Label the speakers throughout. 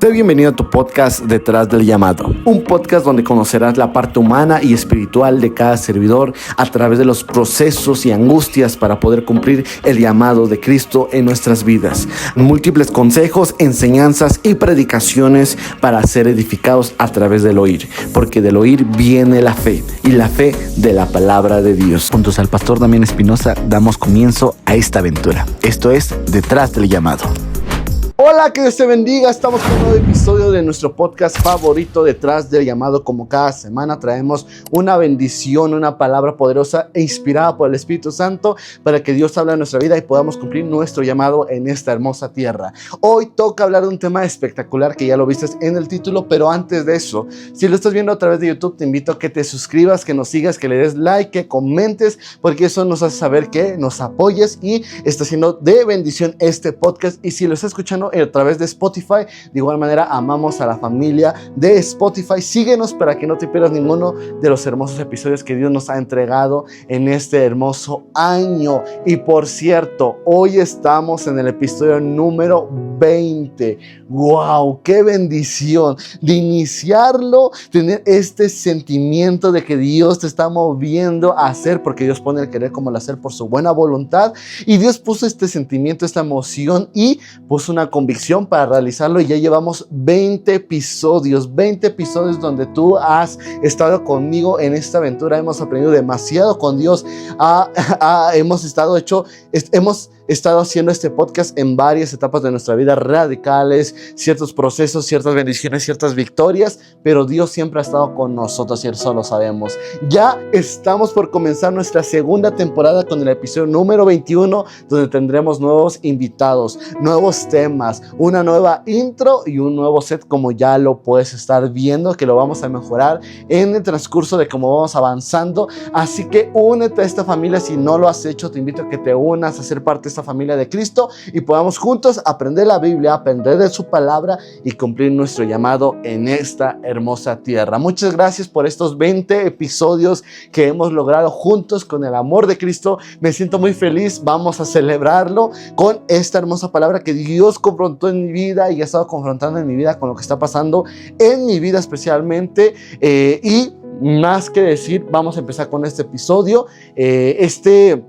Speaker 1: Sé bienvenido a tu podcast Detrás del Llamado, un podcast donde conocerás la parte humana y espiritual de cada servidor a través de los procesos y angustias para poder cumplir el llamado de Cristo en nuestras vidas. Múltiples consejos, enseñanzas y predicaciones para ser edificados a través del oír, porque del oír viene la fe y la fe de la palabra de Dios. Juntos al pastor Damián Espinosa damos comienzo a esta aventura. Esto es Detrás del Llamado. Hola, que Dios te bendiga. Estamos con un nuevo episodio de nuestro podcast favorito, Detrás del Llamado. Como cada semana traemos una bendición, una palabra poderosa e inspirada por el Espíritu Santo para que Dios hable en nuestra vida y podamos cumplir nuestro llamado en esta hermosa tierra. Hoy toca hablar de un tema espectacular que ya lo viste en el título, pero antes de eso, si lo estás viendo a través de YouTube, te invito a que te suscribas, que nos sigas, que le des like, que comentes, porque eso nos hace saber que nos apoyes y está siendo de bendición este podcast. Y si lo estás escuchando a través de Spotify, de igual manera amamos a la familia de Spotify. Síguenos para que no te pierdas ninguno de los hermosos episodios que Dios nos ha entregado en este hermoso año. Y por cierto, hoy estamos en el episodio número 20. ¡Wow! ¡Qué bendición! De iniciarlo, tener este sentimiento de que Dios te está moviendo a hacer, porque Dios pone el querer como el hacer por su buena voluntad. Y Dios puso este sentimiento, esta emoción y puso una convicción para realizarlo, y ya llevamos 20 episodios donde tú has estado conmigo en esta aventura. Hemos aprendido demasiado con Dios. Hemos estado haciendo este podcast en varias etapas de nuestra vida radicales, ciertos procesos, ciertas bendiciones, ciertas victorias, pero Dios siempre ha estado con nosotros y eso lo sabemos. Ya estamos por comenzar nuestra segunda temporada con el episodio número 21, donde tendremos nuevos invitados, nuevos temas, una nueva intro y un nuevo set, como ya lo puedes estar viendo, que lo vamos a mejorar en el transcurso de cómo vamos avanzando. Así que únete a esta familia. Si no lo has hecho, te invito a que te unas a ser parte de esta familia de Cristo y podamos juntos aprender la Biblia, aprender de su palabra y cumplir nuestro llamado en esta hermosa tierra. Muchas gracias por estos 20 episodios que hemos logrado juntos con el amor de Cristo. Me siento muy feliz. Vamos a celebrarlo con esta hermosa palabra que Dios confrontó en mi vida y ha estado confrontando en mi vida con lo que está pasando en mi vida especialmente. Y más que decir, vamos a empezar con este episodio. Este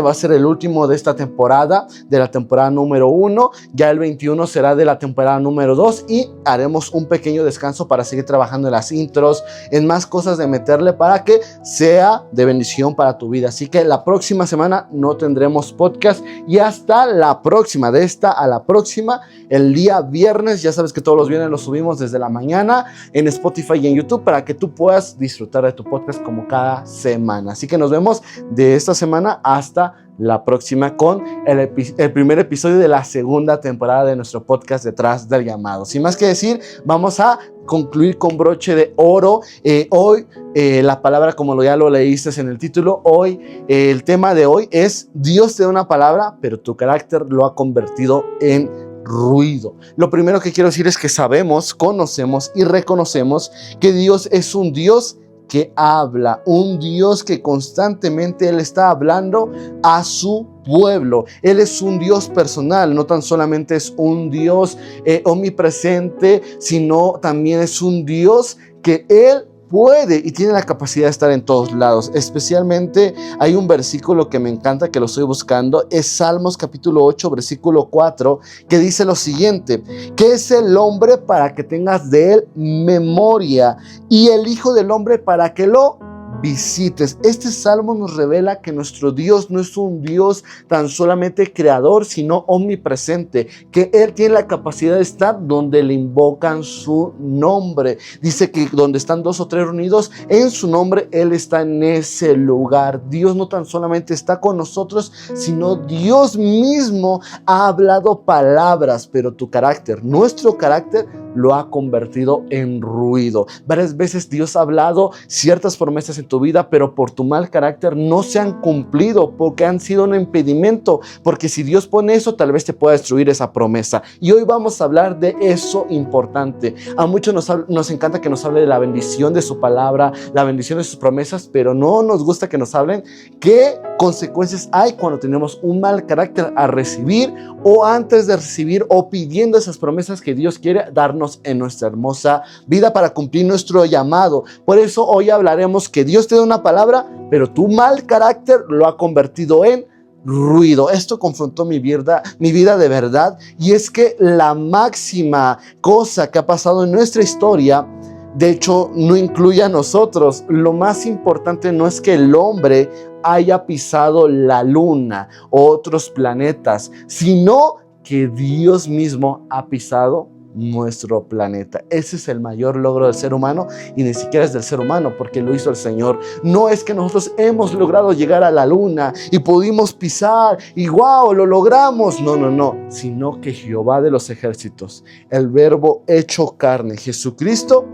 Speaker 1: va a ser el último de esta temporada, de la temporada número 1. Ya el 21 será de la temporada número 2 y haremos un pequeño descanso para seguir trabajando en las intros, en más cosas de meterle para que sea de bendición para tu vida. Así que la próxima semana no tendremos podcast y hasta la próxima, de esta a la próxima, el día viernes. Ya sabes que todos los viernes los subimos desde la mañana en Spotify y en YouTube para que tú puedas disfrutar de tu podcast como cada semana. Así que nos vemos de esta semana hasta la próxima con el primer episodio de la segunda temporada de nuestro podcast Detrás del Llamado. Sin más que decir, vamos a concluir con broche de oro. Hoy la palabra, como ya lo leíste en el título, hoy el tema de hoy es: Dios te da una palabra, pero tu carácter lo ha convertido en ruido. Lo primero que quiero decir es que sabemos, conocemos y reconocemos que Dios es un Dios que habla, un Dios que constantemente Él está hablando a su pueblo. Él es un Dios personal, no tan solamente es un Dios omnipresente, sino también es un Dios que Él puede y tiene la capacidad de estar en todos lados. Especialmente hay un versículo que me encanta, que lo estoy buscando, es Salmos capítulo 8, versículo 4, que dice lo siguiente: ¿qué es el hombre para que tengas de él memoria, y el hijo del hombre para que lo visites? Este salmo nos revela que nuestro Dios no es un Dios tan solamente creador, sino omnipresente, que Él tiene la capacidad de estar donde le invocan su nombre. Dice que donde están dos o tres reunidos en su nombre, Él está en ese lugar. Dios no tan solamente está con nosotros, sino Dios mismo ha hablado palabras, pero tu carácter, nuestro carácter, lo ha convertido en ruido. Varias veces Dios ha hablado ciertas promesas en tu vida, pero por tu mal carácter no se han cumplido, porque han sido un impedimento, porque si Dios pone eso, tal vez te pueda destruir esa promesa. Y hoy vamos a hablar de eso importante. A muchos nos encanta que nos hable de la bendición de su palabra, la bendición de sus promesas, pero no nos gusta que nos hablen qué consecuencias hay cuando tenemos un mal carácter a recibir o antes de recibir o pidiendo esas promesas que Dios quiere darnos en nuestra hermosa vida para cumplir nuestro llamado. Por eso hoy hablaremos que Dios te da una palabra, pero tu mal carácter lo ha convertido en ruido. Esto confrontó mi vida de verdad, y es que la máxima cosa que ha pasado en nuestra historia, de hecho, no incluye a nosotros. Lo más importante no es que el hombre haya pisado la luna o otros planetas, sino que Dios mismo ha pisado nuestro planeta. Ese es el mayor logro del ser humano, y ni siquiera es del ser humano porque lo hizo el Señor. No es que nosotros hemos logrado llegar a la luna y pudimos pisar y wow, lo logramos. No, sino que Jehová de los ejércitos, el verbo hecho carne, Jesucristo,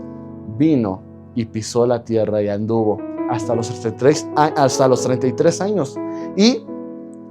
Speaker 1: vino y pisó la tierra y anduvo hasta los 33 años y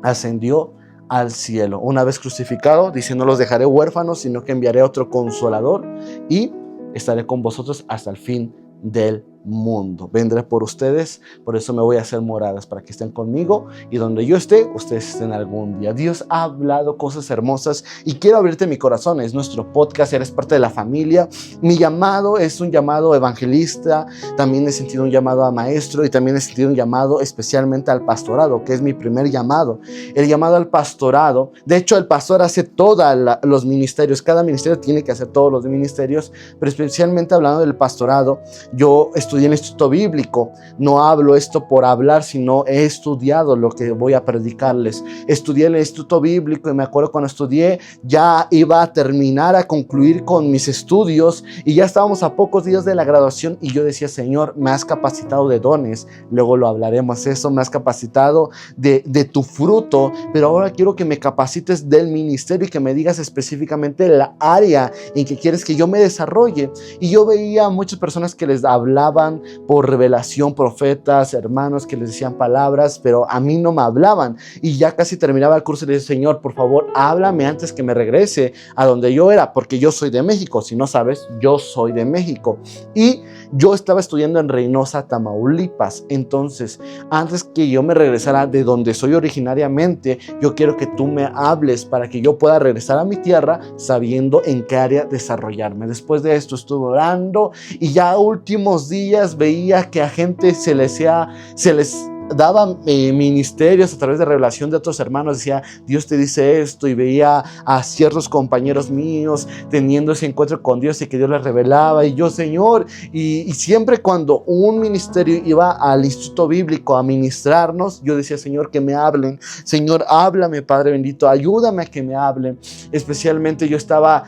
Speaker 1: ascendió al cielo. Una vez crucificado, dice: no los dejaré huérfanos, sino que enviaré otro consolador y estaré con vosotros hasta el fin del mundo. Vendré por ustedes, por eso me voy a hacer moradas, para que estén conmigo y donde yo esté, ustedes estén algún día. Dios ha hablado cosas hermosas y quiero abrirte mi corazón. Es nuestro podcast, eres parte de la familia. Mi llamado es un llamado evangelista, también he sentido un llamado a maestro y también he sentido un llamado especialmente al pastorado, que es mi primer llamado. El llamado al pastorado, de hecho el pastor hace todos los ministerios, cada ministerio tiene que hacer todos los ministerios, pero especialmente hablando del pastorado, yo estudié en el Instituto Bíblico. No hablo esto por hablar, sino he estudiado lo que voy a predicarles. Estudié en el Instituto Bíblico y me acuerdo cuando estudié, ya iba a terminar, a concluir con mis estudios y ya estábamos a pocos días de la graduación y yo decía: Señor, me has capacitado de dones, luego lo hablaremos eso, me has capacitado de tu fruto, pero ahora quiero que me capacites del ministerio y que me digas específicamente la área en que quieres que yo me desarrolle. Y yo veía a muchas personas que les hablaban por revelación, profetas, hermanos que les decían palabras, pero a mí no me hablaban. Y ya casi terminaba el curso y le decía: Señor, por favor, háblame antes que me regrese a donde yo era, porque yo soy de México. Si no sabes, yo soy de México. Y yo estaba estudiando en Reynosa, Tamaulipas. Entonces, antes que yo me regresara de donde soy originariamente, yo quiero que tú me hables para que yo pueda regresar a mi tierra sabiendo en qué área desarrollarme. Después de esto estuve orando y ya últimos días veía que a gente se les daba ministerios a través de revelación de otros hermanos. Decía: Dios te dice esto, y veía a ciertos compañeros míos teniendo ese encuentro con Dios y que Dios les revelaba, y yo: Señor, y siempre cuando un ministerio iba al Instituto Bíblico a ministrarnos, yo decía: Señor, que me hablen, Señor, háblame, Padre bendito, ayúdame a que me hablen. Especialmente yo estaba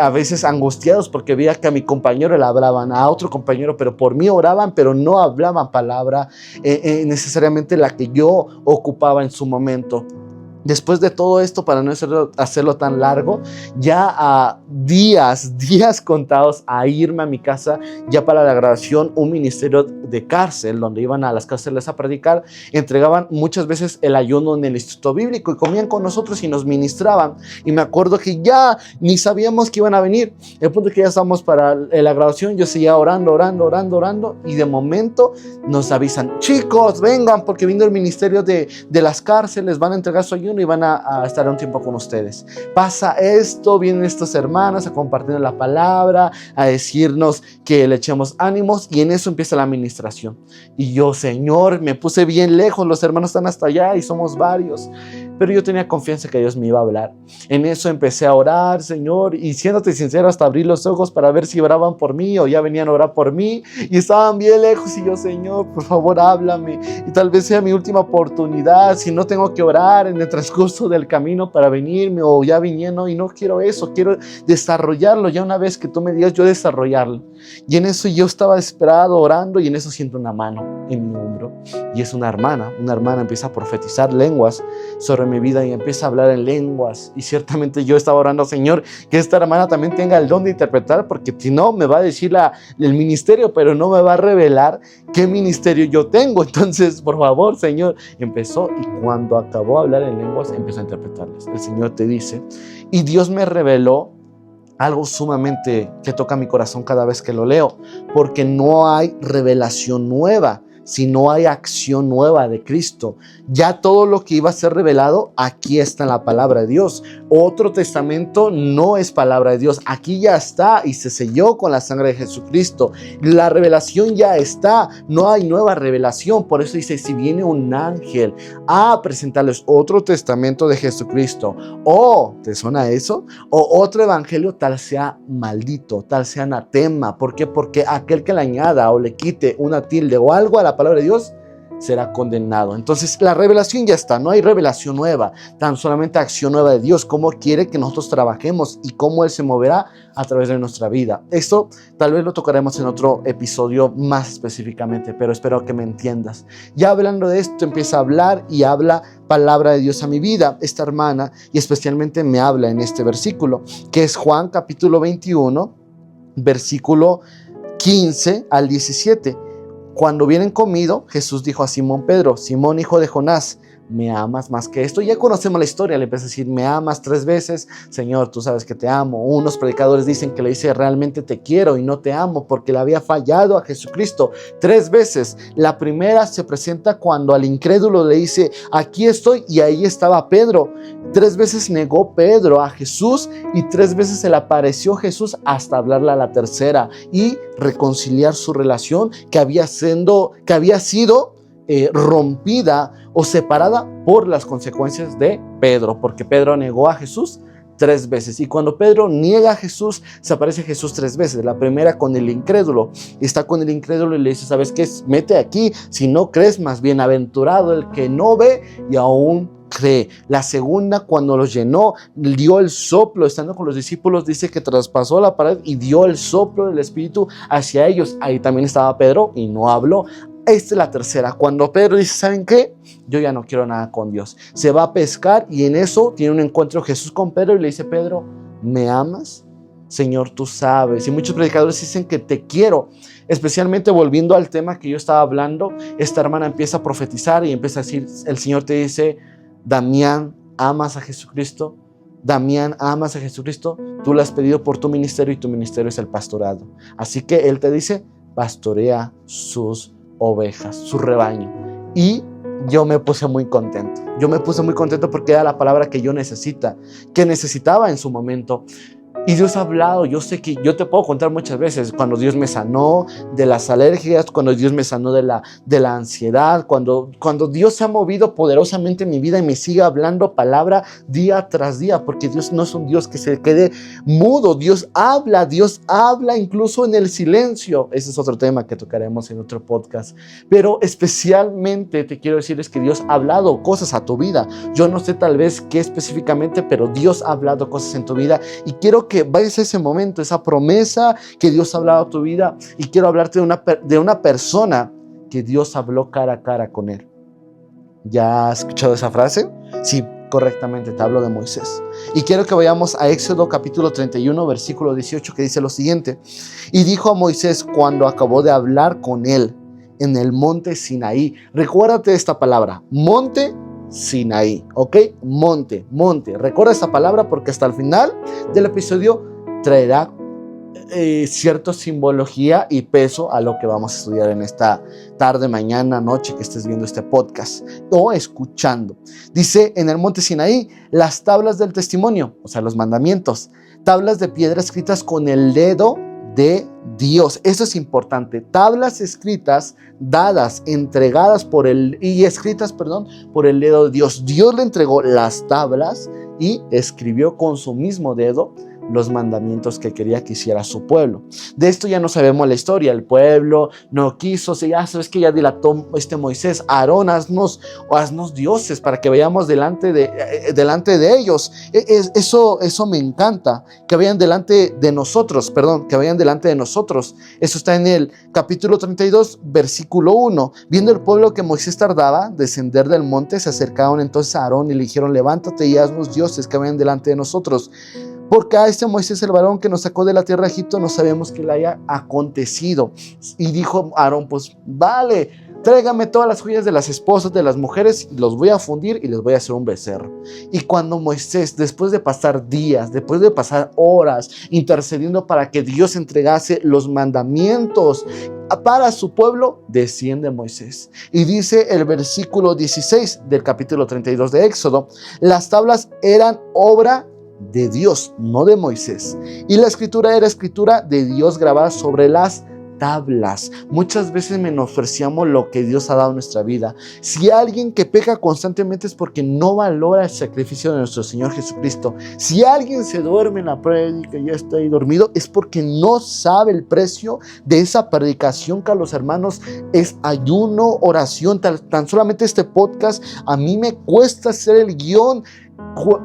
Speaker 1: a veces angustiados porque veía que a mi compañero le hablaban, a otro compañero, pero por mí oraban, pero no hablaban palabra necesariamente la que yo ocupaba en su momento. Después de todo esto, para no hacerlo tan largo, ya a días contados a irme a mi casa, ya para la graduación, un ministerio de cárcel, donde iban a las cárceles a predicar, entregaban muchas veces el ayuno en el Instituto Bíblico y comían con nosotros y nos ministraban. Y me acuerdo que ya ni sabíamos que iban a venir. El punto es que ya estábamos para la graduación, yo seguía orando, y de momento nos avisan: chicos, vengan, porque vino el ministerio de las cárceles, van a entregar su ayuno y van a estar un tiempo con ustedes. Pasa esto, vienen estos hermanos a compartir la palabra, a decirnos que le echemos ánimos, y en eso empieza la administración. Y yo: Señor, me puse bien lejos, los hermanos están hasta allá y somos varios, pero yo tenía confianza que Dios me iba a hablar. En eso empecé a orar, Señor, y siéndote sincero, hasta abrí los ojos para ver si oraban por mí o ya venían a orar por mí, y estaban bien lejos, y yo: Señor, por favor, háblame, y tal vez sea mi última oportunidad, si no tengo que orar en el transcurso del camino para venirme o ya viniendo, y no quiero eso, quiero desarrollarlo ya una vez que tú me digas, yo desarrollarlo. Y en eso yo estaba desesperado orando, y en eso siento una mano en mi hombro, y es una hermana empieza a profetizar lenguas sobre mi vida y empieza a hablar en lenguas. Y ciertamente yo estaba orando, Señor, que esta hermana también tenga el don de interpretar, porque si no me va a decir el ministerio, pero no me va a revelar qué ministerio yo tengo. Entonces, por favor, Señor, empezó, y cuando acabó de hablar en lenguas, empezó a interpretarles. El Señor te dice, y Dios me reveló algo sumamente que toca mi corazón cada vez que lo leo, porque no hay revelación nueva, si no hay acción nueva de Cristo. Ya todo lo que iba a ser revelado, aquí está en la palabra de Dios. Otro testamento no es palabra de Dios. Aquí ya está y se selló con la sangre de Jesucristo. La revelación ya está. No hay nueva revelación. Por eso dice, si viene un ángel a presentarles otro testamento de Jesucristo, ¿te suena eso? O otro evangelio, tal sea maldito, tal sea anatema. ¿Por qué? Porque aquel que le añada o le quite una tilde o algo a la palabra de Dios será condenado. Entonces la revelación ya está, no hay revelación nueva, tan solamente acción nueva de Dios, cómo quiere que nosotros trabajemos y cómo Él se moverá a través de nuestra vida. Esto tal vez lo tocaremos en otro episodio más específicamente, pero espero que me entiendas. Ya hablando de esto, empieza a hablar y habla palabra de Dios a mi vida, esta hermana, y especialmente me habla en este versículo, que es Juan capítulo 21, versículo 15 al 17. Cuando hubieron comido, Jesús dijo a Simón Pedro, Simón hijo de Jonás, ¿me amas más que esto? Ya conocemos la historia, le empieza a decir, ¿me amas 3 veces? Señor, tú sabes que te amo. Unos predicadores dicen que le dice, realmente te quiero y no te amo, porque le había fallado a Jesucristo 3 veces. La primera se presenta cuando al incrédulo le dice, aquí estoy, y ahí estaba Pedro. 3 veces negó Pedro a Jesús y 3 veces se le apareció Jesús hasta hablarle a la tercera y reconciliar su relación que había sido rompida o separada por las consecuencias de Pedro, porque Pedro negó a Jesús 3 veces. Y cuando Pedro niega a Jesús, se aparece Jesús 3 veces. La primera con el incrédulo. Está con el incrédulo y le dice, ¿sabes qué? Mete aquí, si no crees, más bienaventurado el que no ve y aún cree. La segunda, cuando los llenó, dio el soplo, estando con los discípulos, dice que traspasó la pared y dio el soplo del Espíritu hacia ellos. Ahí también estaba Pedro y no habló. Esta es la tercera, cuando Pedro dice, ¿saben qué? Yo ya no quiero nada con Dios. Se va a pescar y en eso tiene un encuentro Jesús con Pedro y le dice, Pedro, ¿me amas? Señor, tú sabes. Y muchos predicadores dicen que te quiero. Especialmente volviendo al tema que yo estaba hablando, esta hermana empieza a profetizar y empieza a decir, el Señor te dice, Damián, ¿amas a Jesucristo? Damián, ¿amas a Jesucristo? Tú lo has pedido por tu ministerio y tu ministerio es el pastorado. Así que Él te dice, pastorea sus ovejas, su rebaño. Y yo me puse muy contento. Yo me puse muy contento porque era la palabra que yo necesitaba en su momento. Y Dios ha hablado. Yo sé que yo te puedo contar muchas veces cuando Dios me sanó de las alergias, cuando Dios me sanó de la ansiedad, cuando Dios se ha movido poderosamente en mi vida y me sigue hablando palabra día tras día, porque Dios no es un Dios que se quede mudo. Dios habla incluso en el silencio. Ese es otro tema que tocaremos en otro podcast. Pero especialmente te quiero decir es que Dios ha hablado cosas a tu vida. Yo no sé tal vez qué específicamente, pero Dios ha hablado cosas en tu vida y quiero que vayas a ese momento, esa promesa que Dios ha hablado a tu vida, y quiero hablarte de una persona que Dios habló cara a cara con él. ¿Ya has escuchado esa frase? Sí, correctamente, te hablo de Moisés. Y quiero que vayamos a Éxodo capítulo 31, versículo 18, que dice lo siguiente. Y dijo a Moisés cuando acabó de hablar con él en el monte Sinaí. Recuérdate de esta palabra, monte Sinaí, ¿ok? Monte. Recuerda esta palabra porque hasta el final del episodio traerá cierta simbología y peso a lo que vamos a estudiar en esta tarde, mañana, noche que estés viendo este podcast o escuchando. Dice en el monte Sinaí, las tablas del testimonio, o sea, los mandamientos, tablas de piedra escritas con el dedo de Dios. Eso es importante. Tablas escritas, entregadas por el dedo de Dios. Dios le entregó las tablas y escribió con su mismo dedo los mandamientos que quería que hiciera su pueblo. De esto ya no sabemos la historia. El pueblo no quiso, ya sabes que ya dilató Moisés: Aarón, haznos dioses para que vayamos delante de ellos. Eso me encanta, que vayan delante de nosotros, Eso está en el capítulo 32, versículo 1. Viendo el pueblo que Moisés tardaba descender del monte, se acercaron entonces a Aarón y le dijeron: levántate y haznos dioses que vayan delante de nosotros, porque a este Moisés, el varón que nos sacó de la tierra de Egipto, no sabemos qué le haya acontecido. Y dijo Aarón: pues vale, tráigame todas las joyas de las esposas de las mujeres, y los voy a fundir y les voy a hacer un becerro. Y cuando Moisés, después de pasar días, después de pasar horas intercediendo para que Dios entregase los mandamientos para su pueblo, desciende Moisés. Y dice el versículo 16 del capítulo 32 de Éxodo: las tablas eran obra de Dios, no de Moisés, y la escritura era escritura de Dios grabada sobre las tablas. Muchas veces menospreciamos lo que Dios ha dado en nuestra vida. Si alguien que peca constantemente es porque no valora el sacrificio de nuestro Señor Jesucristo. Si alguien se duerme en la prédica y ya está ahí dormido, es porque no sabe el precio de esa predicación que a los hermanos es ayuno, oración. Tan solamente este podcast a mí me cuesta hacer el guión,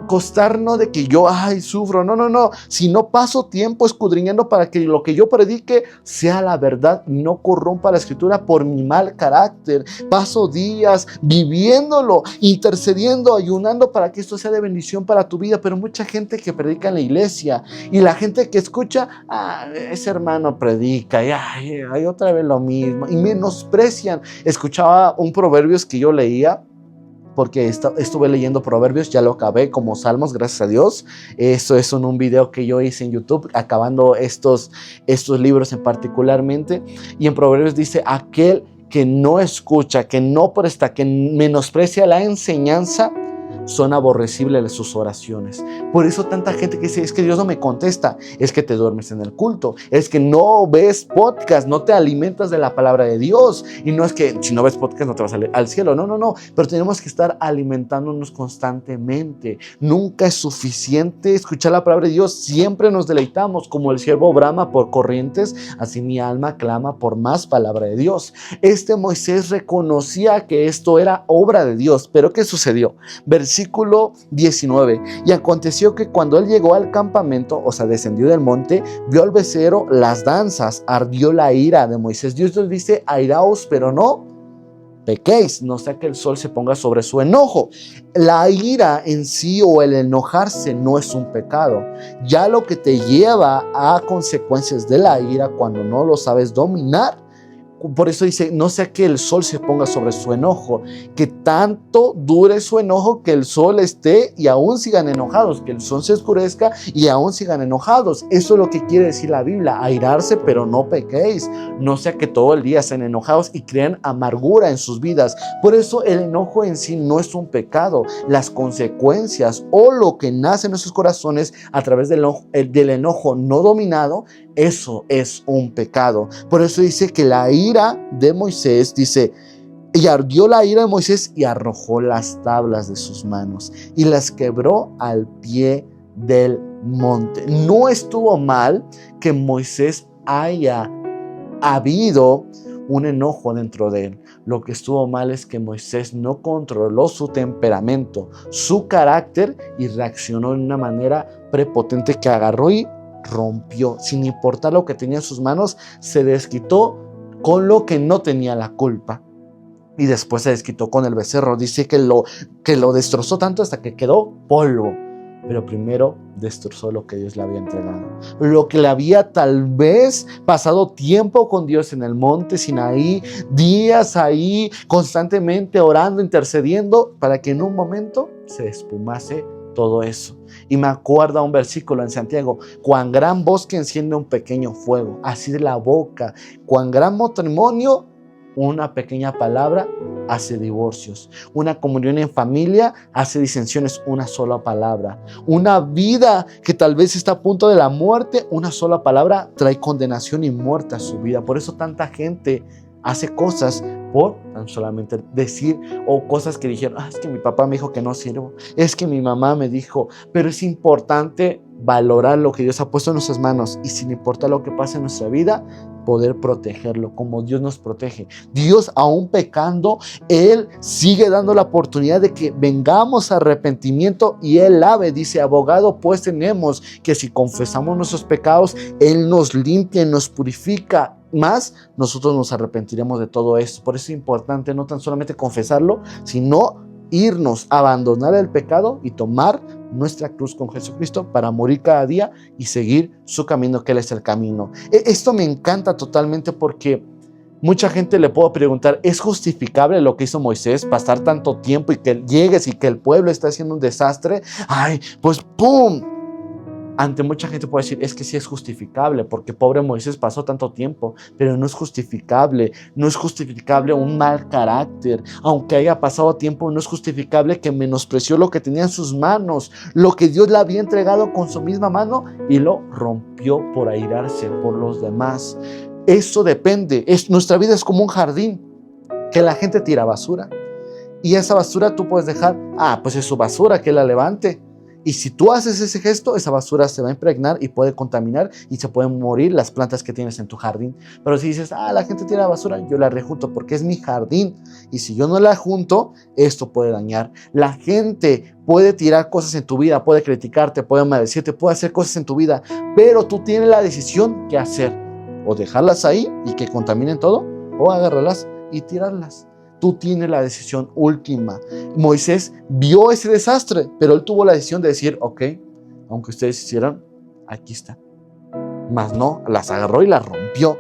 Speaker 1: costarnos de que yo sufro. No, si no paso tiempo escudriñando para que lo que yo predique sea la verdad y no corrompa la escritura por mi mal carácter, paso días viviéndolo, intercediendo, ayunando para que esto sea de bendición para tu vida. Pero mucha gente que predica en la iglesia y la gente que escucha: ese hermano predica y hay otra vez lo mismo, y menosprecian. Escuchaba un proverbios que yo leía, porque estuve leyendo Proverbios, ya lo acabé como Salmos, gracias a Dios. Eso es un video que yo hice en YouTube, acabando estos libros en particularmente. Y en Proverbios dice: aquel que no escucha, que no presta, que menosprecia la enseñanza, son aborrecibles sus oraciones. Por eso tanta gente que dice: es que Dios no me contesta. Es que te duermes en el culto, es que no ves podcast, no te alimentas de la palabra de Dios. Y no es que si no ves podcast no te vas al cielo, no, pero tenemos que estar alimentándonos constantemente. Nunca es suficiente escuchar la palabra de Dios. Siempre nos deleitamos, como el siervo brama por corrientes, así mi alma clama por más palabra de Dios. Moisés reconocía que esto era obra de Dios. Pero ¿qué sucedió? Versículo 19: y aconteció que cuando él llegó al campamento, o sea, descendió del monte, vio al becerro, las danzas, ardió la ira de Moisés. Dios nos dice: airaos, pero no pequéis, no sea que el sol se ponga sobre su enojo. La ira en sí, o el enojarse, no es un pecado. Ya lo que te lleva a consecuencias de la ira cuando no lo sabes dominar. Por eso dice: no sea que el sol se ponga sobre su enojo, que tanto dure su enojo que el sol esté y aún sigan enojados, que el sol se oscurezca y aún sigan enojados. Eso es lo que quiere decir la Biblia: airarse, pero no pequéis. No sea que todo el día estén enojados y crean amargura en sus vidas. Por eso el enojo en sí no es un pecado. Las consecuencias o lo que nace en nuestros corazones a través del enojo no dominado, eso es un pecado. Por eso dice que la ira de Moisés, dice: y ardió la ira de Moisés y arrojó las tablas de sus manos y las quebró al pie del monte. No estuvo mal que Moisés haya habido un enojo dentro de él. Lo que estuvo mal es que Moisés no controló su temperamento, su carácter, y reaccionó de una manera prepotente que agarró y rompió. Sin importar lo que tenía en sus manos, se desquitó con lo que no tenía la culpa. Y después se desquitó con el becerro. Dice que lo destrozó tanto hasta que quedó polvo. Pero primero destrozó lo que Dios le había entregado. Lo que le había tal vez pasado tiempo con Dios en el monte Sinaí, días ahí constantemente orando, intercediendo, para que en un momento se espumase todo eso. Y me acuerda un versículo en Santiago: cuán gran bosque enciende un pequeño fuego, así de la boca, cuán gran matrimonio, una pequeña palabra hace divorcios. Una comunión en familia hace disensiones, una sola palabra. Una vida que tal vez está a punto de la muerte, una sola palabra trae condenación y muerte a su vida. Por eso tanta gente hace cosas por tan solamente decir, o cosas que dijeron: es que mi papá me dijo que no sirvo, es que mi mamá me dijo. Pero es importante valorar lo que Dios ha puesto en nuestras manos y sin importar lo que pase en nuestra vida, poder protegerlo como Dios nos protege. Dios, aún pecando, Él sigue dando la oportunidad de que vengamos a arrepentimiento y Él lave. Dice, abogado pues tenemos, que si confesamos nuestros pecados, Él nos limpia y nos purifica. Más nosotros nos arrepentiremos de todo esto. Por eso es importante no tan solamente confesarlo, sino irnos, abandonar el pecado y tomar nuestra cruz con Jesucristo para morir cada día y seguir su camino, que Él es el camino. Esto me encanta totalmente porque mucha gente le puedo preguntar, ¿es justificable lo que hizo Moisés? Pasar tanto tiempo y que llegues y que el pueblo está haciendo un desastre. Ay, pues ¡pum! Ante mucha gente puede decir, es que sí es justificable, porque pobre Moisés pasó tanto tiempo, pero no es justificable. No es justificable un mal carácter. Aunque haya pasado tiempo, no es justificable que menospreció lo que tenía en sus manos, lo que Dios le había entregado con su misma mano y lo rompió por airarse por los demás. Eso depende. Nuestra vida es como un jardín que la gente tira basura. Y esa basura tú puedes dejar, pues es su basura, que la levante. Y si tú haces ese gesto, esa basura se va a impregnar y puede contaminar y se pueden morir las plantas que tienes en tu jardín. Pero si dices, la gente tira basura, yo la rejunto porque es mi jardín. Y si yo no la junto, esto puede dañar. La gente puede tirar cosas en tu vida, puede criticarte, puede maldecirte, puede hacer cosas en tu vida. Pero tú tienes la decisión qué hacer. O dejarlas ahí y que contaminen todo, o agarrarlas y tirarlas. Tú tienes la decisión última. Moisés vio ese desastre, pero él tuvo la decisión de decir, ok, aunque ustedes hicieran, aquí está. Mas no, las agarró y las rompió.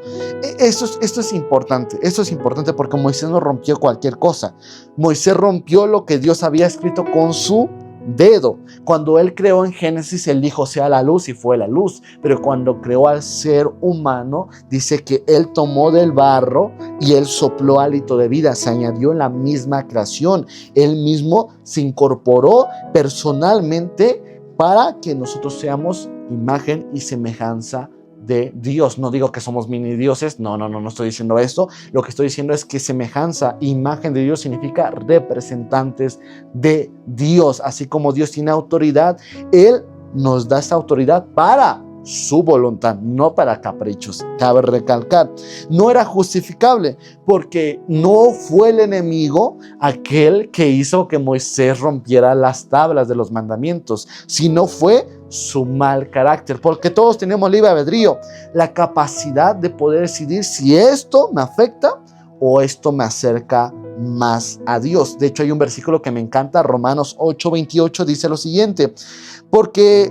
Speaker 1: Esto es importante. Esto es importante porque Moisés no rompió cualquier cosa. Moisés rompió lo que Dios había escrito con su dedo. Cuando él creó en Génesis, él dijo sea la luz y fue la luz, pero cuando creó al ser humano, dice que él tomó del barro y él sopló hálito de vida, se añadió en la misma creación, él mismo se incorporó personalmente para que nosotros seamos imagen y semejanza de Dios. No digo que somos mini dioses, no estoy diciendo esto. Lo que estoy diciendo es que semejanza, imagen de Dios significa representantes de Dios. Así como Dios tiene autoridad, Él nos da esta autoridad para su voluntad, no para caprichos. Cabe recalcar, no era justificable porque no fue el enemigo aquel que hizo que Moisés rompiera las tablas de los mandamientos, sino fue su mal carácter, porque todos tenemos libre albedrío, la capacidad de poder decidir si esto me afecta o esto me acerca más a Dios. De hecho, hay un versículo que me encanta, Romanos 8:28, dice lo siguiente: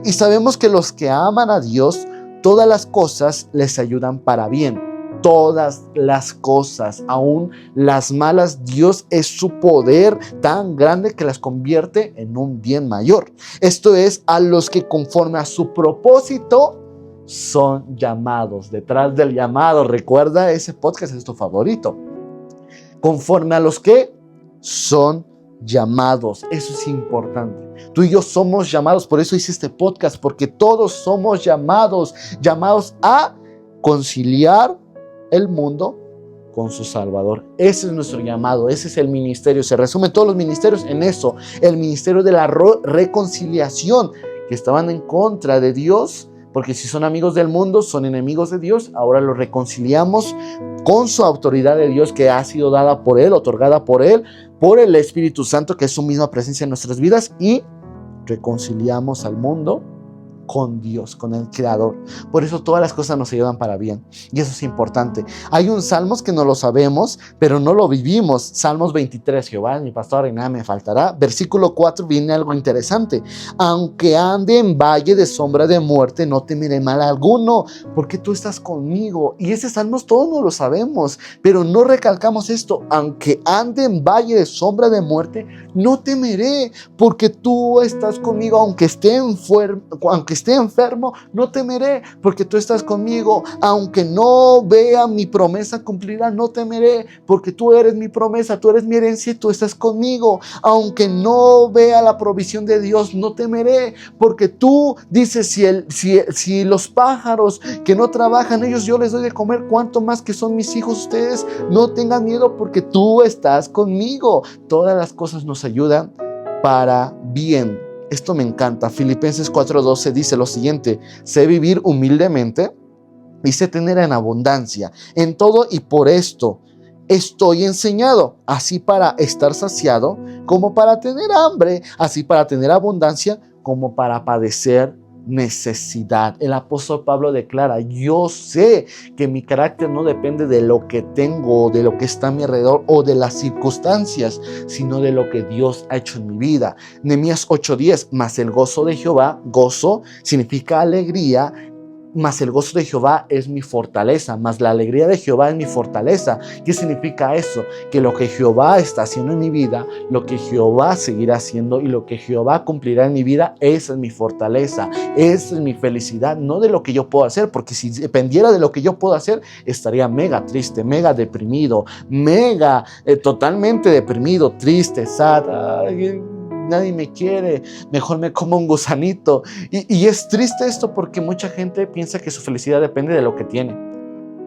Speaker 1: y sabemos que los que aman a Dios, todas las cosas les ayudan para bien. Todas las cosas, aún las malas, Dios es su poder tan grande que las convierte en un bien mayor. Esto es, a los que conforme a su propósito son llamados. Detrás del llamado, recuerda, ese podcast es tu favorito. Conforme a los que son llamados. Eso es importante. Tú y yo somos llamados, por eso hice este podcast, porque todos somos llamados a conciliar el mundo con su Salvador. Ese es nuestro llamado, ese es el ministerio. Se resumen todos los ministerios en eso: el ministerio de la reconciliación, que estaban en contra de Dios, porque si son amigos del mundo, son enemigos de Dios. Ahora los reconciliamos con su autoridad de Dios, que ha sido dada por Él, otorgada por Él, por el Espíritu Santo, que es su misma presencia en nuestras vidas, y reconciliamos al mundo con Dios, con el Creador. Por eso todas las cosas nos ayudan para bien, y eso es importante. Hay un Salmos que no lo sabemos, pero no lo vivimos. Salmos 23, Jehová es mi pastor y nada me faltará. Versículo 4 viene algo interesante: aunque ande en valle de sombra de muerte, no temeré mal alguno, porque tú estás conmigo. Y ese Salmos todos no lo sabemos, pero no recalcamos esto: aunque ande en valle de sombra de muerte, no temeré, porque tú estás conmigo. Aunque esté enfermo, no temeré, porque tú estás conmigo. Aunque no vea mi promesa cumplida, no temeré, porque tú eres mi promesa, tú eres mi herencia y tú estás conmigo. Aunque no vea la provisión de Dios, no temeré, porque tú dices, si los pájaros que no trabajan, ellos yo les doy de comer, cuánto más que son mis hijos ustedes. No tengan miedo, porque tú estás conmigo. Todas las cosas nos ayudan para bien. esto me encanta. Filipenses 4:12 dice lo siguiente: sé vivir humildemente y sé tener en abundancia en todo, y por esto estoy enseñado, así para estar saciado como para tener hambre, así para tener abundancia como para padecer necesidad. El apóstol Pablo declara: yo sé que mi carácter no depende de lo que tengo, de lo que está a mi alrededor o de las circunstancias, sino de lo que Dios ha hecho en mi vida. Nehemías 8:10, mas el gozo de Jehová, gozo significa alegría, mas el gozo de Jehová es mi fortaleza, mas la alegría de Jehová es mi fortaleza. ¿Qué significa eso? Que lo que Jehová está haciendo en mi vida, lo que Jehová seguirá haciendo y lo que Jehová cumplirá en mi vida, esa es mi fortaleza, esa es mi felicidad, no de lo que yo puedo hacer, porque si dependiera de lo que yo puedo hacer, estaría mega triste, mega deprimido, totalmente deprimido, triste, sad. Nadie me quiere, mejor me como un gusanito. Y es triste esto, porque mucha gente piensa que su felicidad depende de lo que tiene.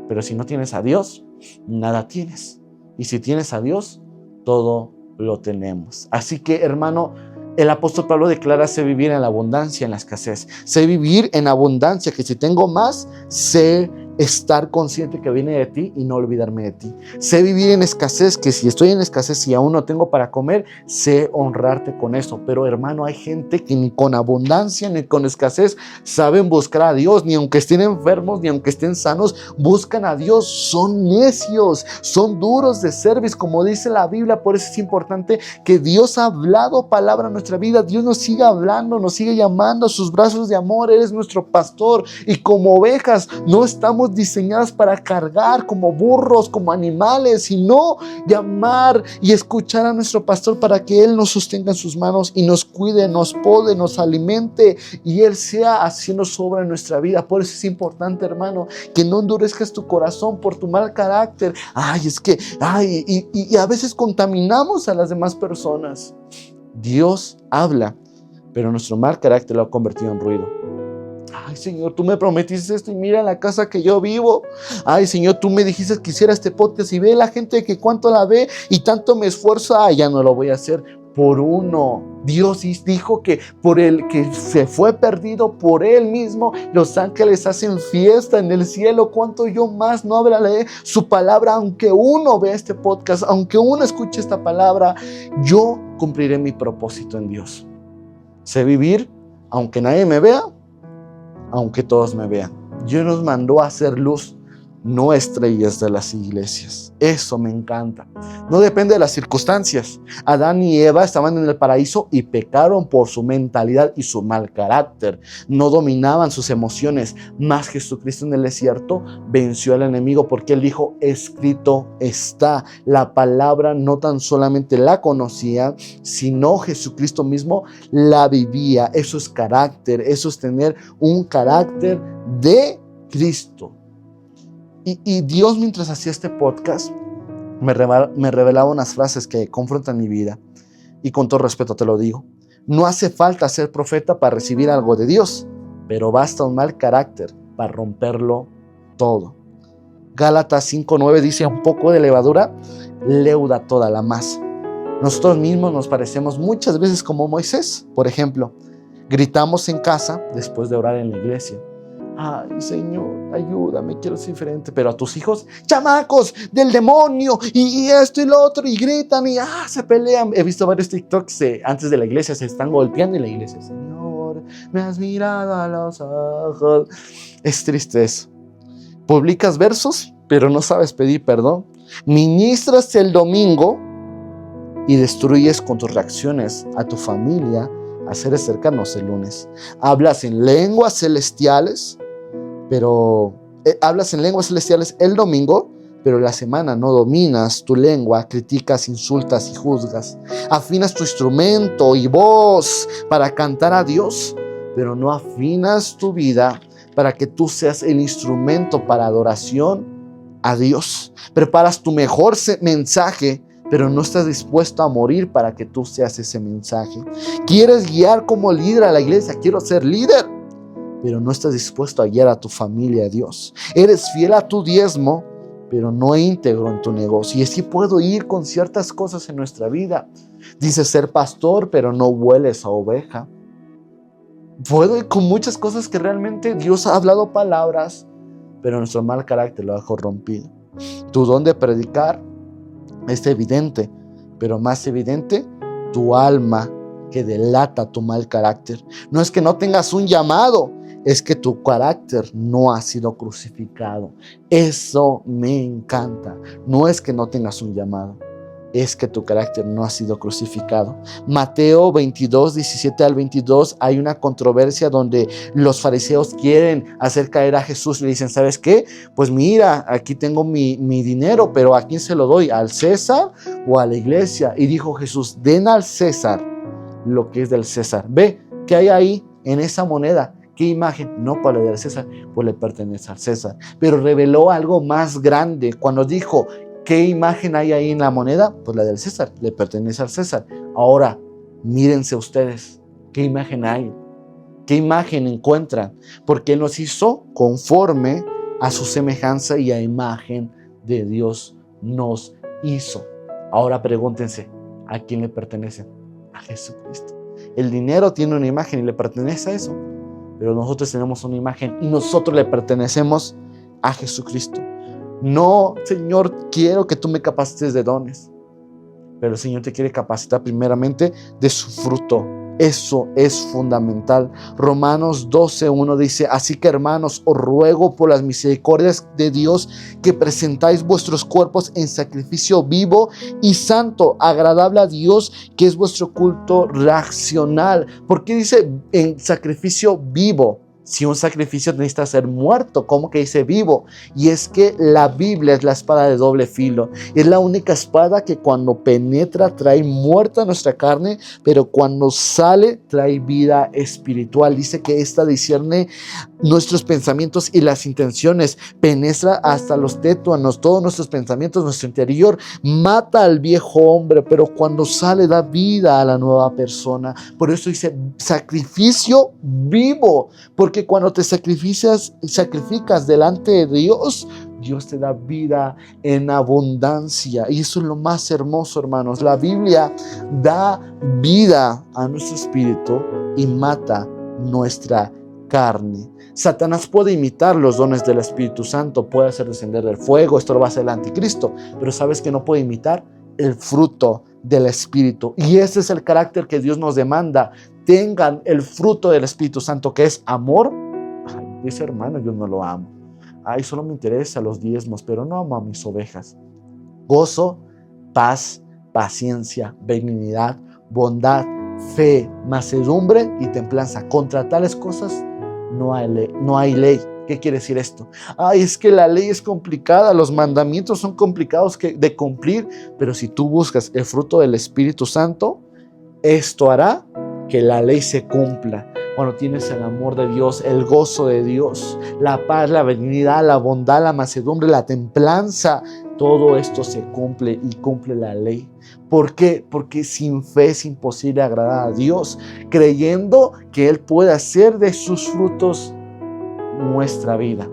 Speaker 1: Pero si no tienes a Dios, nada tienes. Y si tienes a Dios, todo lo tenemos. Así que, hermano, el apóstol Pablo declara: sé vivir en la abundancia, en la escasez. Sé vivir en abundancia, que si tengo más, sé estar consciente que viene de ti y no olvidarme de ti. Sé vivir en escasez, que si estoy en escasez y aún no tengo para comer, sé honrarte con eso. Pero, hermano, hay gente que ni con abundancia ni con escasez saben buscar a Dios, ni aunque estén enfermos, ni aunque estén sanos, buscan a Dios. Son necios, son duros de cerviz, como dice la Biblia. Por eso es importante que Dios ha hablado palabra a nuestra vida. Dios nos sigue hablando, nos sigue llamando a sus brazos de amor. Él es nuestro pastor, y como ovejas no estamos diseñadas para cargar como burros, como animales, sino llamar y escuchar a nuestro pastor para que Él nos sostenga en sus manos y nos cuide, nos pode, nos alimente, y Él sea haciendo su obra en nuestra vida. Por eso es importante, hermano, que no endurezcas tu corazón por tu mal carácter. Y a veces contaminamos a las demás personas. Dios habla, pero nuestro mal carácter lo ha convertido en ruido. Ay, Señor, tú me prometiste esto y mira la casa que yo vivo. Ay, Señor, tú me dijiste que hiciera este podcast y ve la gente que cuánto la ve y tanto me esfuerzo. Ay, ya no lo voy a hacer por uno. Dios dijo que por el que se fue perdido, por Él mismo, los ángeles hacen fiesta en el cielo. ¿Cuánto yo más no hablaré su palabra? Aunque uno vea este podcast, aunque uno escuche esta palabra, yo cumpliré mi propósito en Dios. Sé vivir aunque nadie me vea, aunque todos me vean. Dios nos mandó a hacer luz, no estrellas de las iglesias. Eso me encanta. No depende de las circunstancias. Adán y Eva estaban en el paraíso y pecaron por su mentalidad y su mal carácter. No dominaban sus emociones. Mas Jesucristo en el desierto venció al enemigo, porque Él dijo: escrito está. La palabra no tan solamente la conocía, sino Jesucristo mismo la vivía. Eso es carácter. Eso es tener un carácter de Cristo. Y Dios, mientras hacía este podcast, me revelaba unas frases que confrontan mi vida. Y con todo respeto te lo digo: no hace falta ser profeta para recibir algo de Dios, pero basta un mal carácter para romperlo todo. Gálatas 5:9 dice: un poco de levadura leuda toda la masa. Nosotros mismos nos parecemos muchas veces como Moisés. Por ejemplo, gritamos en casa después de orar en la iglesia: ay, Señor, ayúdame, quiero ser diferente. Pero a tus hijos: chamacos del demonio, y esto y lo otro, y gritan y se pelean. He visto varios TikToks antes de la iglesia, se están golpeando en la iglesia. Señor, me has mirado a los ojos. Es triste eso. Publicas versos, pero no sabes pedir perdón. Ministras el domingo y destruyes con tus reacciones a tu familia, a seres cercanos el lunes. Hablas en lenguas celestiales, el domingo, pero la semana no dominas tu lengua, criticas, insultas y juzgas. Afinas tu instrumento y voz para cantar a Dios, pero no afinas tu vida para que tú seas el instrumento para adoración a Dios. Preparas tu mejor mensaje, pero no estás dispuesto a morir para que tú seas ese mensaje. Quieres guiar como líder a la iglesia: quiero ser líder, pero no estás dispuesto a guiar a tu familia a Dios. Eres fiel a tu diezmo, pero no íntegro en tu negocio. Y así puedo ir con ciertas cosas en nuestra vida. Dices ser pastor, pero no hueles a oveja. Puedo ir con muchas cosas que realmente Dios ha hablado palabras, pero nuestro mal carácter lo ha corrompido. Tu don de predicar es evidente, pero más evidente tu alma que delata tu mal carácter. No es que no tengas un llamado, es que tu carácter no ha sido crucificado. Eso me encanta. No es que no tengas un llamado, es que tu carácter no ha sido crucificado. Mateo 22, 17 al 22, hay una controversia donde los fariseos quieren hacer caer a Jesús y le dicen, ¿sabes qué? Pues mira, aquí tengo mi dinero, pero ¿a quién se lo doy? ¿Al César o a la iglesia? Y dijo Jesús, den al César lo que es del César. Ve, ¿qué hay ahí en esa moneda? ¿Qué imagen? No para el César, pues le pertenece al César. Pero reveló algo más grande cuando dijo, ¿qué imagen hay ahí en la moneda? Pues la del César, le pertenece al César. Ahora, mírense ustedes, ¿qué imagen hay? ¿Qué imagen encuentran? Porque Él nos hizo conforme a su semejanza y a imagen de Dios nos hizo. Ahora pregúntense, ¿a quién le pertenece? A Jesucristo. El dinero tiene una imagen y le pertenece a eso, pero nosotros tenemos una imagen y nosotros le pertenecemos a Jesucristo. No, Señor, quiero que tú me capacites de dones, pero el Señor te quiere capacitar primeramente de su fruto. Eso es fundamental. Romanos 12:1 dice, así que hermanos, os ruego por las misericordias de Dios que presentáis vuestros cuerpos en sacrificio vivo y santo, agradable a Dios, que es vuestro culto racional. ¿Por qué dice en sacrificio vivo? Si un sacrificio necesita ser muerto, ¿cómo que dice vivo? Y es que la Biblia es la espada de doble filo. Es la única espada que cuando penetra trae muerta nuestra carne, pero cuando sale trae vida espiritual. Dice que esta discierne nuestros pensamientos y las intenciones, penetra hasta los tétuanos, todos nuestros pensamientos, nuestro interior, mata al viejo hombre, pero cuando sale da vida a la nueva persona. Por eso dice sacrificio vivo, porque cuando te sacrificas delante de Dios, Dios te da vida en abundancia. Y eso es lo más hermoso, hermanos. La Biblia da vida a nuestro espíritu y mata nuestra carne. Satanás puede imitar los dones del Espíritu Santo, puede hacer descender del fuego, esto lo va a hacer el anticristo, pero ¿sabes que no puede imitar? El fruto del Espíritu. Y ese es el carácter que Dios nos demanda. Tengan el fruto del Espíritu Santo, que es amor. Ay, dice hermano, yo no lo amo. Ay, solo me interesan los diezmos, pero no amo a mis ovejas. Gozo, paz, paciencia, benignidad, bondad, fe, mansedumbre y templanza. Contra tales cosas no hay ley. ¿Qué quiere decir esto? Ay, es que la ley es complicada, los mandamientos son complicados de cumplir, pero si tú buscas el fruto del Espíritu Santo, esto hará que la ley se cumpla. Cuando tienes el amor de Dios, el gozo de Dios, la paz, la benignidad, la bondad, la mansedumbre, la templanza, todo esto se cumple y cumple la ley. ¿Por qué? Porque sin fe es imposible agradar a Dios, creyendo que Él puede hacer de sus frutos nuestra vida.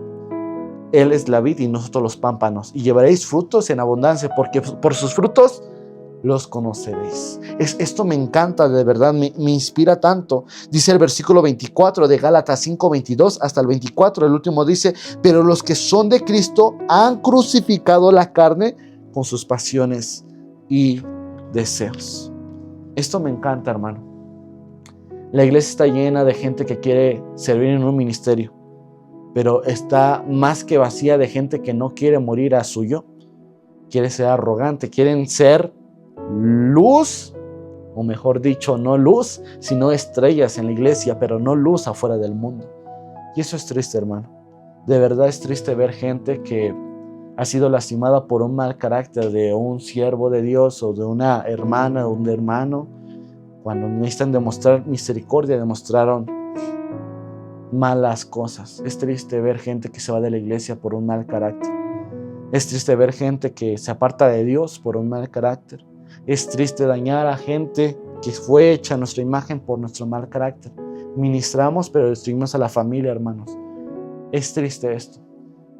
Speaker 1: Él es la vid y nosotros los pámpanos, y llevaréis frutos en abundancia, porque por sus frutos los conoceréis. Esto me encanta, de verdad, me inspira tanto. Dice el versículo 24 de Gálatas 5:22 hasta el 24, el último dice, pero los que son de Cristo han crucificado la carne con sus pasiones y deseos. Esto me encanta, hermano. La iglesia está llena de gente que quiere servir en un ministerio, pero está más que vacía de gente que no quiere morir a su yo, quiere ser arrogante, quieren ser luz, o mejor dicho, no luz, sino estrellas en la iglesia, pero no luz afuera del mundo. Y eso es triste, hermano. De verdad es triste ver gente que ha sido lastimada por un mal carácter de un siervo de Dios o de una hermana o un hermano. Cuando necesitan demostrar misericordia, demostraron malas cosas. Es triste ver gente que se va de la iglesia por un mal carácter. Es triste ver gente que se aparta de Dios por un mal carácter. Es triste dañar a gente que fue hecha a nuestra imagen por nuestro mal carácter. Ministramos, pero destruimos a la familia, hermanos. Es triste esto.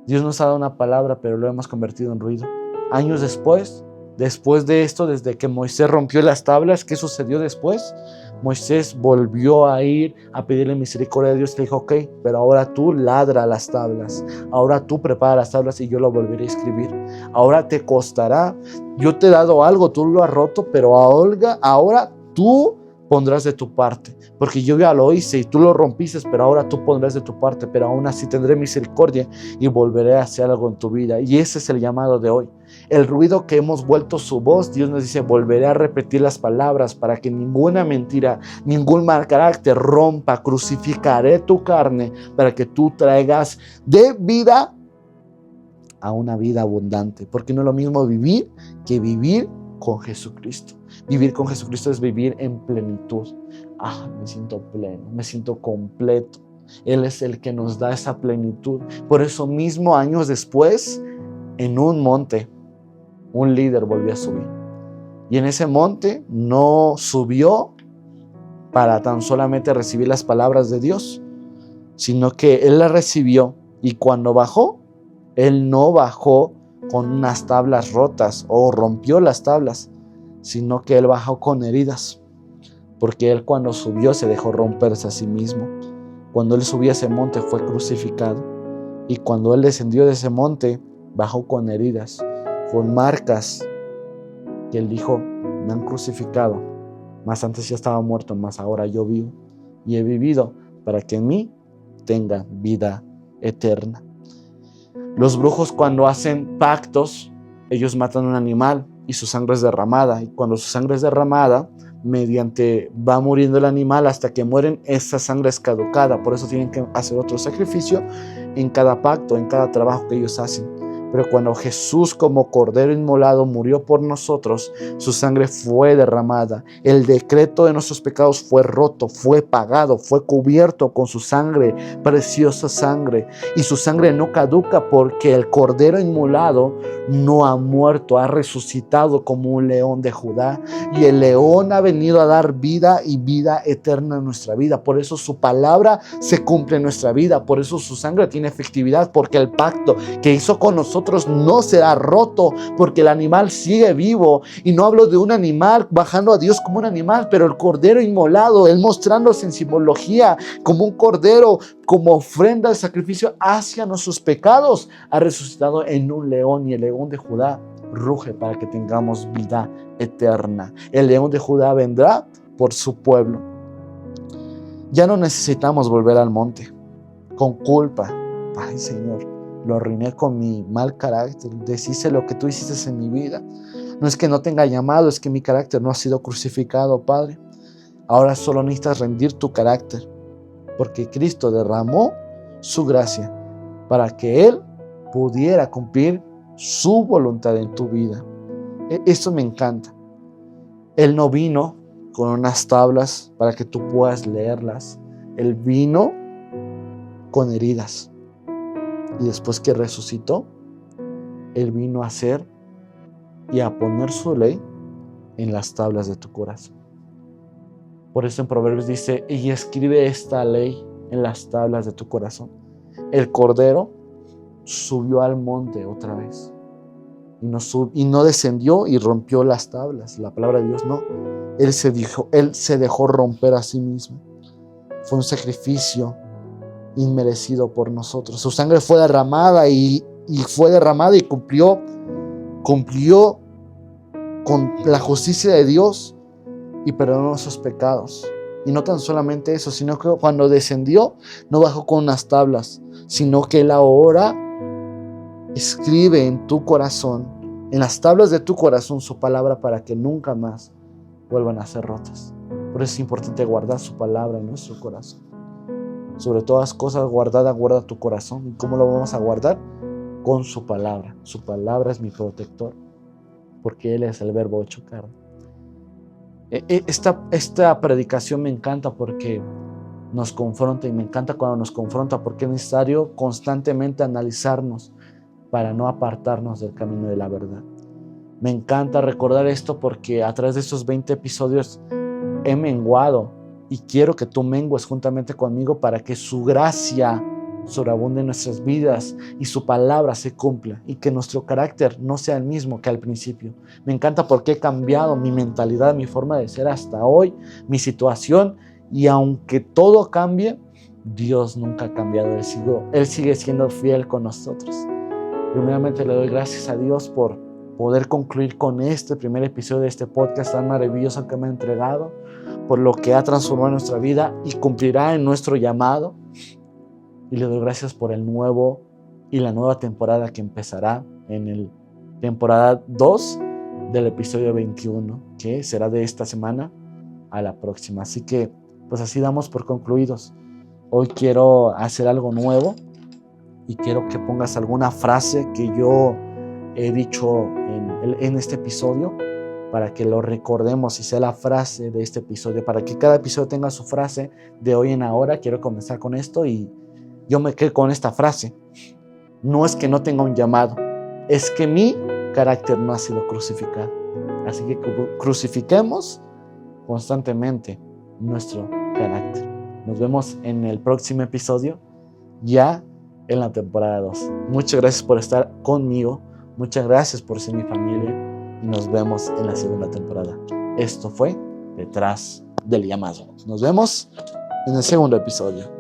Speaker 1: Dios nos ha dado una palabra, pero lo hemos convertido en ruido. Años después, Después de esto, desde que Moisés rompió las tablas, ¿qué sucedió después? Moisés volvió a ir a pedirle misericordia a Dios. Le dijo, ok, pero ahora tú ladra las tablas. Ahora tú prepara las tablas y yo lo volveré a escribir. Ahora te costará. Yo te he dado algo, tú lo has roto, pero ahora tú pondrás de tu parte, porque yo ya lo hice y tú lo rompiste, pero ahora tú pondrás de tu parte, pero aún así tendré misericordia y volveré a hacer algo en tu vida. Y ese es el llamado de hoy. El ruido que hemos vuelto su voz, Dios nos dice, volveré a repetir las palabras para que ninguna mentira, ningún mal carácter rompa. Crucificaré tu carne para que tú traigas de vida a una vida abundante, porque no es lo mismo vivir que vivir con Jesucristo. Vivir con Jesucristo es vivir en plenitud. Me siento pleno, me siento completo. Él es el que nos da esa plenitud. Por eso mismo, años después, en un monte, un líder volvió a subir. Y en ese monte no subió para tan solamente recibir las palabras de Dios, sino que él las recibió, y cuando bajó, él no bajó con unas tablas rotas o rompió las tablas, sino que él bajó con heridas, porque él cuando subió se dejó romperse a sí mismo. Cuando él subió a ese monte fue crucificado, y cuando él descendió de ese monte bajó con heridas, con marcas, que él dijo, me han crucificado, mas antes ya estaba muerto, mas ahora yo vivo, y he vivido para que en mí tenga vida eterna. Los brujos, cuando hacen pactos, ellos matan un animal y su sangre es derramada, y cuando su sangre es derramada, va muriendo el animal hasta que mueren, esa sangre es caducada. Por eso tienen que hacer otro sacrificio en cada pacto, en cada trabajo que ellos hacen. Pero cuando Jesús, como cordero inmolado, murió por nosotros, su sangre fue derramada. El decreto de nuestros pecados fue roto, fue pagado, fue cubierto con su sangre, preciosa sangre. Y su sangre no caduca, porque el cordero inmolado no ha muerto, ha resucitado como un león de Judá. Y el león ha venido a dar vida y vida eterna en nuestra vida. Por eso su palabra se cumple en nuestra vida. Por eso su sangre tiene efectividad, porque el pacto que hizo con nosotros no será roto, porque el animal sigue vivo. Y no hablo de un animal bajando a Dios como un animal, pero el cordero inmolado, él mostrándose en simbología como un cordero, como ofrenda de sacrificio hacia nuestros pecados, ha resucitado en un león, y el león de Judá ruge para que tengamos vida eterna. El león de Judá vendrá por su pueblo. Ya no necesitamos volver al monte con culpa. Ay, Señor, lo arruiné con mi mal carácter, deshice lo que tú hiciste en mi vida. No es que no tenga llamado, es que mi carácter no ha sido crucificado, Padre. Ahora solo necesitas rendir tu carácter, porque Cristo derramó su gracia para que Él pudiera cumplir su voluntad en tu vida. Eso me encanta. Él no vino con unas tablas para que tú puedas leerlas. Él vino con heridas. Y después que resucitó, Él vino a hacer y a poner su ley en las tablas de tu corazón. Por eso en Proverbios dice, y escribe esta ley en las tablas de tu corazón. El cordero subió al monte otra vez y no descendió y rompió las tablas. La palabra de Dios no. Él se dejó romper a sí mismo. Fue un sacrificio inmerecido por nosotros. Su sangre fue derramada y cumplió con la justicia de Dios y perdonó nuestros pecados. Y no tan solamente eso, sino que cuando descendió no bajó con unas tablas, sino que Él ahora escribe en tu corazón, en las tablas de tu corazón, su palabra para que nunca más vuelvan a ser rotas. Por eso es importante guardar su palabra en nuestro corazón. Sobre todas las cosas guardadas, guarda tu corazón. ¿Y cómo lo vamos a guardar? Con su palabra. Su palabra es mi protector, porque Él es el verbo hecho carne. Esta predicación me encanta porque nos confronta, y me encanta cuando nos confronta, porque es necesario constantemente analizarnos para no apartarnos del camino de la verdad. Me encanta recordar esto porque a través de estos 20 episodios he menguado, y quiero que tú mengues juntamente conmigo para que su gracia sobreabunde en nuestras vidas y su palabra se cumpla y que nuestro carácter no sea el mismo que al principio. Me encanta porque he cambiado mi mentalidad, mi forma de ser hasta hoy, mi situación, y aunque todo cambie, Dios nunca ha cambiado. Él sigue siendo fiel con nosotros. Primeramente le doy gracias a Dios por poder concluir con este primer episodio de este podcast tan maravilloso que me ha entregado, por lo que ha transformado nuestra vida y cumplirá en nuestro llamado. Y le doy gracias por el nuevo y la nueva temporada que empezará en el temporada 2 del episodio 21, que será de esta semana a la próxima. Así que, pues así damos por concluidos. Hoy quiero hacer algo nuevo y quiero que pongas alguna frase que yo he dicho en este episodio para que lo recordemos y sea la frase de este episodio, para que cada episodio tenga su frase de hoy en ahora. Quiero comenzar con esto y yo me quedo con esta frase. No es que no tenga un llamado, es que mi carácter no ha sido crucificado. Así que crucifiquemos constantemente nuestro carácter. Nos vemos en el próximo episodio, ya en la temporada 2. Muchas gracias por estar conmigo. Muchas gracias por ser mi familia. Y nos vemos en la segunda temporada. Esto fue Detrás del Llamado. Nos vemos en el segundo episodio.